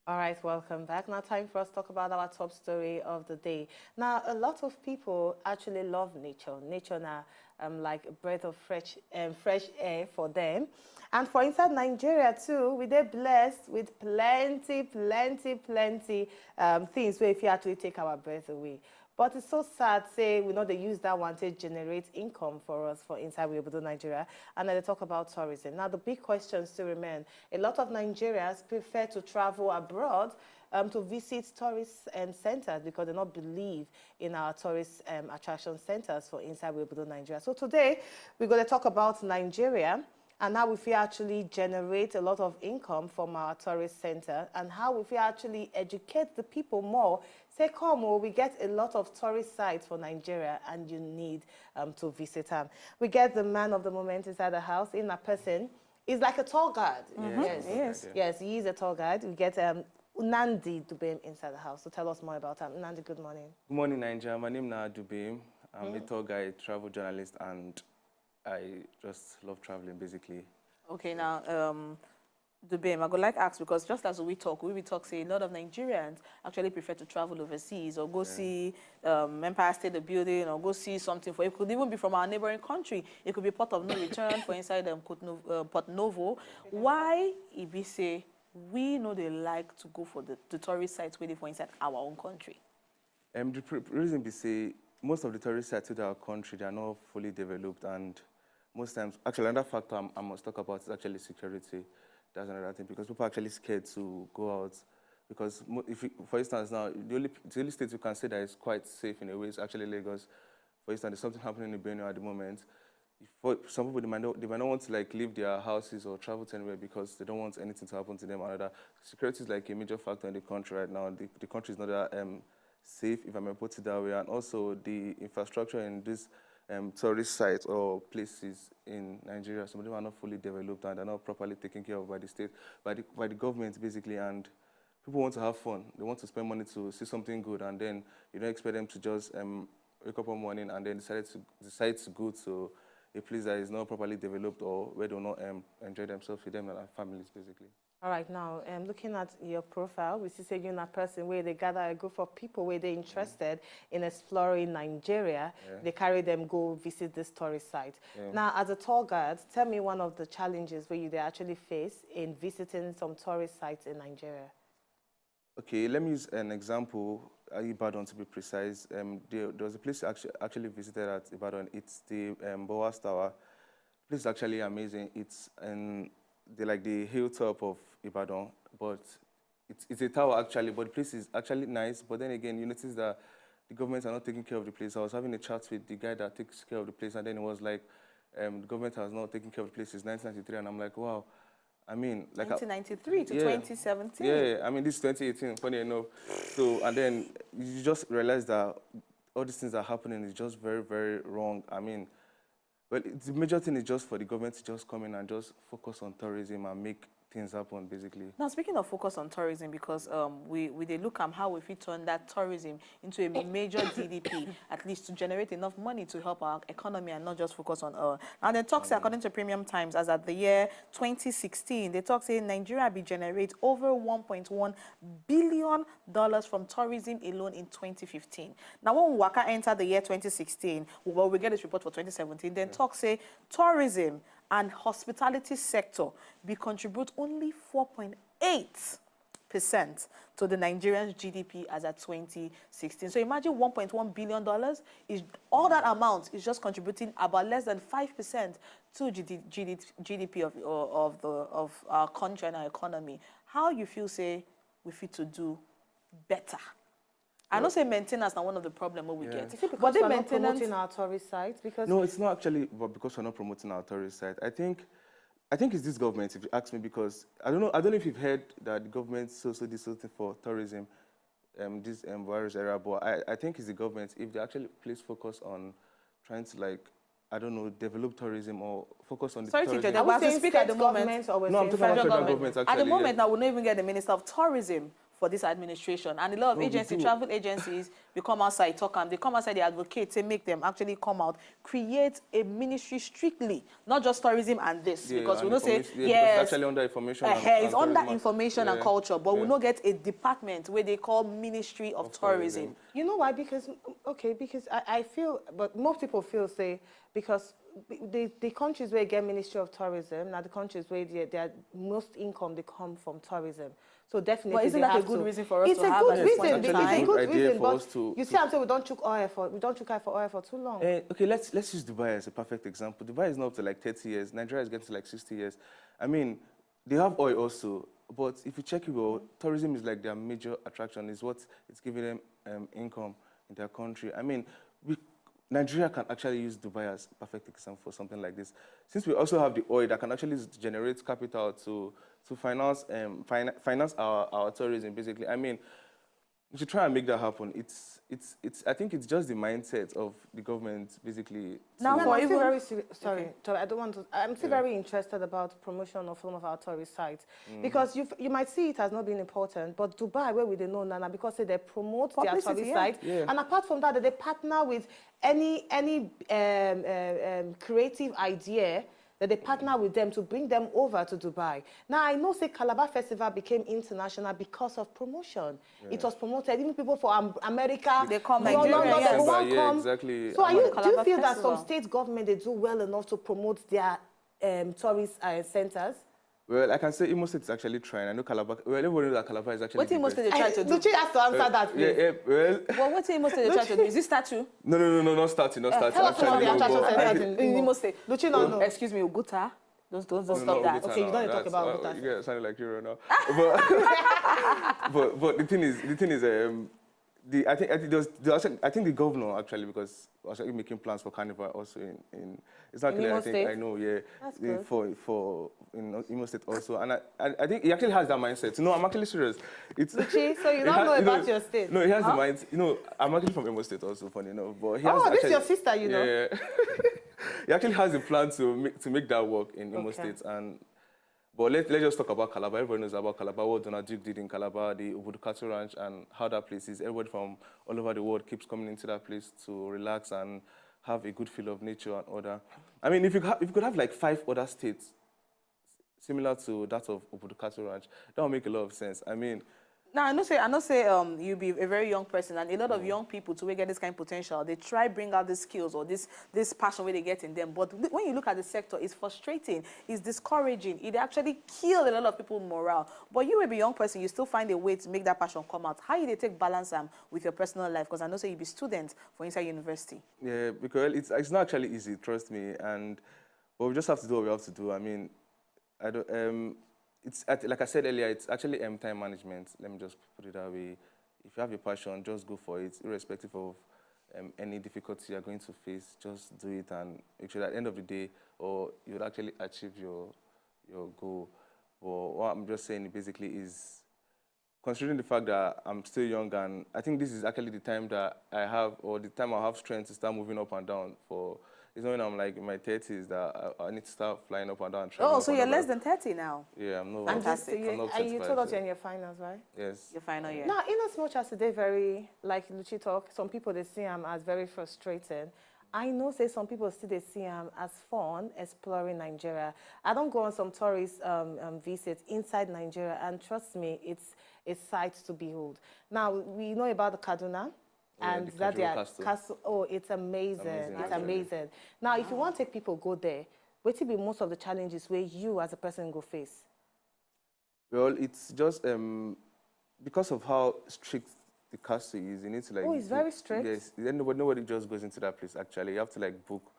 All right, welcome back. Now time for us to talk about our top story of the day. Now, a lot of people actually love nature. Nature now, like a breath of fresh air for them. And for inside Nigeria too, we are blessed with plenty things where if you actually take our breath away. But it's so sad, say, we know they use that one to generate income for us for inside Wazobia, Nigeria. And then they talk about tourism. Now, the big question still remain. A lot of Nigerians prefer to travel abroad to visit tourist centers because they don't believe in our tourist attraction centers for inside Wazobia, Nigeria. So today, we're going to talk about Nigeria and how if we actually generate a lot of income from our tourist center and how if we actually educate the people more. Say, come, we get a lot of tourist sites for Nigeria and you need to visit them. We get the man of the moment inside the house in a person. He's like a tour guide. Yes, he is a tour guide. We get Nnadi Dubem inside the house. So tell us more about him. Nnadi, good morning. Good morning, Nigeria. My name is Nnadi Dubem. I'm a tour guide, travel journalist, and I just love traveling, basically. Okay, now, Dubem, I would like to ask, because just as we talk, say a lot of Nigerians actually prefer to travel overseas or go see Empire State Building or go see something. It could even be from our neighboring country. It could be Port of No Return for inside Port Novo. Why, if we say, we know they like to go for the tourist sites waiting for inside our own country? The reason we say most of the tourist sites in our country, they are not fully developed, and most times, actually another factor I must talk about is actually security. That's another thing, because people are actually scared to go out. Because for instance, now, the only state you can say that is quite safe in a way is actually Lagos. For instance, there's something happening in Benue at the moment. For some people, they might not want to like leave their houses or travel to anywhere because they don't want anything to happen to them. Another security is like a major factor in the country right now. The country is not that safe, if I may put it that way, and also the infrastructure in this tourist sites or places in Nigeria, some of them are not fully developed and are not properly taken care of by the state, by the government, basically. And people want to have fun. They want to spend money to see something good, and then you don't expect them to just wake up one morning and then decide to go to a place that is not properly developed or where they will not enjoy themselves with them and their families, basically. All right, now, looking at your profile, we see say you're a person where they gather a group of people where they're interested in exploring Nigeria. Yeah. They carry them, go visit this tourist site. Yeah. Now, as a tour guide, tell me one of the challenges where they actually face in visiting some tourist sites in Nigeria. Okay, let me use an example, Ibadan to be precise. There was a place I actually visited at Ibadan. It's the Boas Tower. The place is actually amazing. It's like the hilltop of Ibadan, but it's a tower actually, but the place is actually nice. But then again, you notice that the government are not taking care of the place. I was having a chat with the guy that takes care of the place, and then it was like, the government has not taken care of the place since 1993, and I'm like, wow. I mean, like 1993 to 2017. Yeah, I mean, this is 2018, funny enough. So, and then you just realize that all these things are happening is just very, very wrong. I mean, well, the major thing is just for the government to just come in and just focus on tourism and make things happen, basically. Now, speaking of focus on tourism, because we look at how we turn that tourism into a major GDP, at least to generate enough money to help our economy and not just focus on oil. Now, the talk say, according to Premium Times, as at the year 2016, the talk say Nigeria will generate over $1.1 billion from tourism alone in 2015. Now, when Waka entered the year 2016, well, we get this report for 2017, then talk say tourism and hospitality sector will contribute only 4.8% to the Nigerian GDP as at 2016. So imagine $1.1 billion is all that amount is just contributing about less than 5% to GDP of our country and our economy. How you feel say we fit to do better? I don't say maintenance is not one of the problems we get. Is it because we're not promoting our tourist sites? Because no, it's not actually because we're not promoting our tourist site. I think it's this government, if you ask me, because I don't know if you've heard that the government did something for tourism this virus era, but I think it's the government, if they actually place focus on trying to, like, I don't know, develop tourism or focus on the tourism. Sorry to speak at the moment. No, I'm talking about federal government, actually. At the moment, now, we'll not even get the Minister of Tourism for this administration. And a lot of agencies, travel agencies, we come outside, talk, and they come outside, they advocate, say make them actually come out, create a ministry strictly, not just tourism and this, because we don't say, yes, it's actually under information it's under information and culture, but we don't get a department where they call Ministry of Tourism. You know why? Because, because I feel, but most people feel, say, because the countries where get Ministry of Tourism, now the countries where their most income, they come from tourism. So definitely, but isn't that a good reason for us to have at this point in time? It's a good reason, for but us to, you see, I'm saying we don't choke oil for too long. Okay, let's use Dubai as a perfect example. Dubai is not up to like 30 years. Nigeria is getting to like 60 years. I mean, they have oil also, but if you check it well, tourism is like their major attraction. Is what it's giving them income in their country. I mean, Nigeria can actually use Dubai as a perfect example for something like this. Since we also have the oil that can actually generate capital to finance finance our tourism, basically. I mean, we should try and make that happen. I think it's just the mindset of the government, basically. Now, I'm still very sorry, I don't want to. I'm still very interested about promotion of some of our tourist sites because you might see it as not being important, but Dubai, where we they know Nana, because they promote their tourist site, and apart from that, they partner with any creative idea. That they partner with them to bring them over to Dubai. Now, I know, say, Calabar Festival became international because of promotion. It was promoted. Even people from America, they come, Nigeria, exactly. So do you feel that some state government, they do well enough to promote their tourist centers? Well, I can say Imo State is actually trying. I know Calabar. Well, everybody knows that Calabar is actually. What Imo State they try to do? Luchi has to answer that, please. Well, what Imo State they try to do? Is this statue? No, not starting. Tell us some of the attractions in Imo State. Luchi, no. Excuse me, Uguta. Don't stop that. Okay, you don't talk about Uguta. You sounding like you right now. But the thing is, I think the governor actually, because I was actually making plans for Carnival also in it's not clear. I think I know, for in Imo State also, and I think he actually has that mindset. I'm actually serious. Luchi, so you don't know about your state? No, he has the mind. I'm actually from Imo State also, funny enough. But he has this is your sister, you know. Yeah. He actually has a plan to make that work in Imo State, but let's just talk about Calabar. Everybody knows about Calabar, what Nnadi Dubem did in Calabar, the Obudu Ranch, and how that place is. Everybody from all over the world keeps coming into that place to relax and have a good feel of nature and order. I mean, if you could have like 5 other states similar to that of Obudu Ranch, that would make a lot of sense. I mean, now, I know say you be a very young person, and a lot of young people to get this kind of potential, they try bring out the skills or this passion where they get in them. But when you look at the sector, it's frustrating, it's discouraging. It actually kills a lot of people's morale. But you will be a young person, you still find a way to make that passion come out. How you they take balance with your personal life? Because I know say you be student for inside university. Yeah, because it's not actually easy, trust me. But we just have to do what we have to do. I mean, I don't. It's like I said earlier, it's actually time management. Let me just put it that way. If you have your passion, just go for it, irrespective of any difficulty you're going to face. Just do it, and make sure at the end of the day, or you'll actually achieve your goal. But what I'm just saying basically is, considering the fact that I'm still young, and I think this is actually the time that I have, or the time I have strength to start moving up and down for. It's not when I'm like in my 30s that I need to start flying up and down. Oh, so you're less than 30 now? Yeah, I'm not. Fantastic. And you told us you're in your finals, right? Yes. Your final year. Now, in as much as today very, like Luchi talk, some people they see him as very frustrating. I know say some people still they see him as fun, exploring Nigeria. I don't go on some tourist visits inside Nigeria, and trust me, it's a sight to behold. Now, we know about the Kaduna. And that castle. Oh, it's amazing. It's amazing. Now, if you want to take people go there, what will be most of the challenges where you as a person go face? Well, it's just because of how strict the castle is. You need to like. Oh, it's very strict. Yes, then nobody just goes into that place. Actually, you have to like book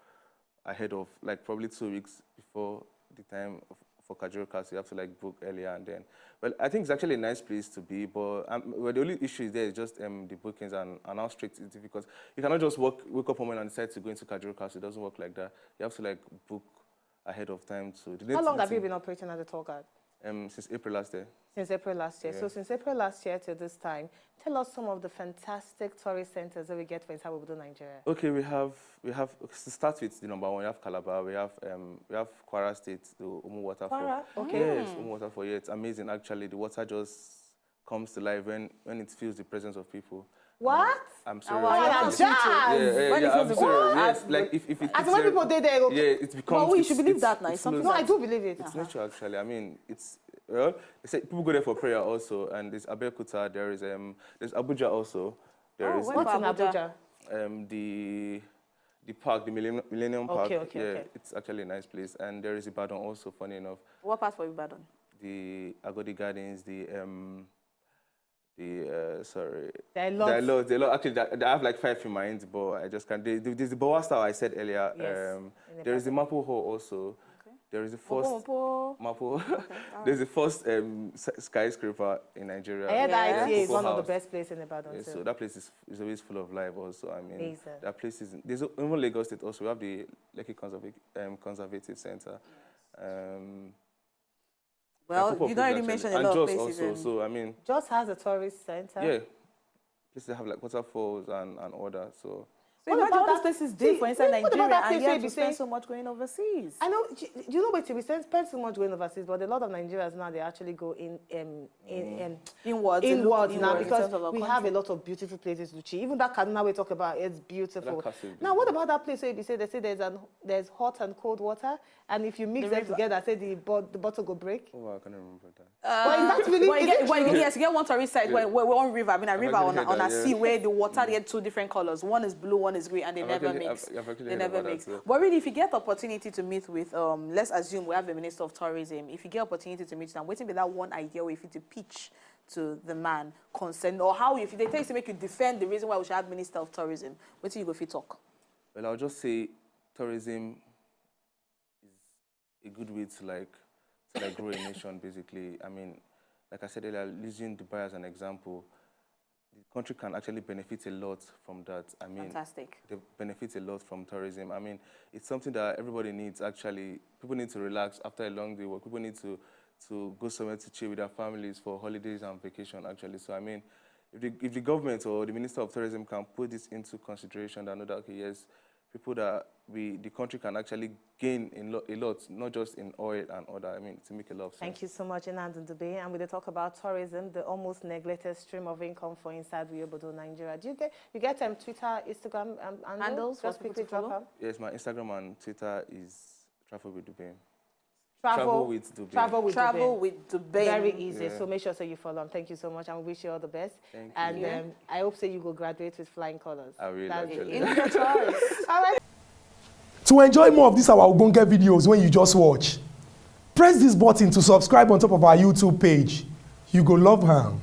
ahead of like probably 2 weeks before the time for Kajuru Castle. You have to like book earlier and then. Well, I think it's actually a nice place to be, but well, the only issue is there is just the bookings and how strict it is, because you cannot just wake up one morning and decide to go into Kajuru Castle. It doesn't work like that. You have to like book ahead of time. How long have you been operating as a tour guide? Since April last year. Since April last year. Yeah. So since April last year to this time, tell us some of the fantastic tourist centers that we get for inside Nigeria. Okay, we have to start with the number one. We have Calabar. We have Kwara State, the Umu Waterfall. Kwara, okay. Yes, Umu Waterfall. Yeah, it's amazing actually. The water just comes to life when it feels the presence of people. What? I'm serious. Oh, Jazz. When it I'm feels serious. the Yes, like if it. As when people did there, it becomes. Well, we should believe it's- that now. it's It's something no, not- I do believe it. It's nature, actually. I mean, it's well. They say people go there for prayer also, and there's Abeokuta. There's Abuja also. There is What's in Abuja? the park, the Millennium Park. Okay. It's actually a nice place, and there is Ibadan also. Funny enough, What part for Ibadan? the Agodi Gardens, sorry. There are There lots. are lots. Actually, I have like 5 in mind, but I just can't. There's the Boa style I said earlier. Yes, There is the Mapo Hall also. Okay. There is the first Opo. Mapo. There's the first skyscraper in Nigeria. I heard that Yes. ITA is Cocoa one of the House. best places in Ibadan Yes, too. so that place is always full of life also. I mean, Amazing. that place is, there's even Lagos State also, we have the Lekki Conservative Center. Well, couple of you don't already places mention a actually. lot of And places. Jos also, so I mean, Just has a tourist center. yeah, places that have like waterfalls and all that, so. So What imagine about all these that- places see, did for inside what about Nigeria, that and place you where have you to spend say- so much going overseas. I know, you know, we spend so much going overseas, but a lot of Nigerians now, they actually go Inwards, inwards now in because terms of our we have country. a lot of beautiful places to see. Even that Kaduna we talk about, it's beautiful. That castle is Now, what about that place where they say there's hot and cold water, and if you mix The them river. together, say the bottle go break? Oh, I can't remember that. But is that really? Well, Is it true? yes, you get one tourist site where we're on river. I mean, a river actually on a heard that, sea yeah. where the water get 2 different colors. One is blue, one is green, and they I've never actually- mix. I've actually They heard never about that mix. too. But really, if you get the opportunity to meet with, let's assume we have a minister of tourism. If you get opportunity to meet them, waiting for that one idea where if you to pitch to the man concerned, or how if they tell you to make you defend the reason why we should have minister of tourism, wait till you go fit talk. Well, I'll just say tourism is a good way to grow a nation, basically. I mean, like I said earlier, using Dubai as an example, the country can actually benefit a lot from that. I mean, Fantastic. they benefit a lot from tourism. I mean, it's something that everybody needs, actually. People need to relax after a long day work. People need to go somewhere to chill with their families for holidays and vacation, actually. So, I mean, if the government or the Minister of Tourism can put this into consideration, that know that, okay, yes, people that the country can actually gain a lot, not just in oil and other, I mean, to make a lot of sense. Thank you so much, Nnadi Dubem. And we talk about tourism, the almost neglected stream of income for inside Obodo, Nigeria. Do you get Twitter, Instagram, Handles for Just people quickly to drop follow? them. Yes, my Instagram and Twitter is Travel with Dubem. Travel with Dubem. Travel with Travel Dubem. with Dubem. Very easy. Yeah. So make sure you follow them. Thank you so much, and we wish you all the best. Thank and you. I hope you go graduate with flying colors. I will, That's actually. it. It's your choice. All right. To enjoy more of these our Ogbonge videos when you just watch, press this button to subscribe on top of our YouTube page. You go love am.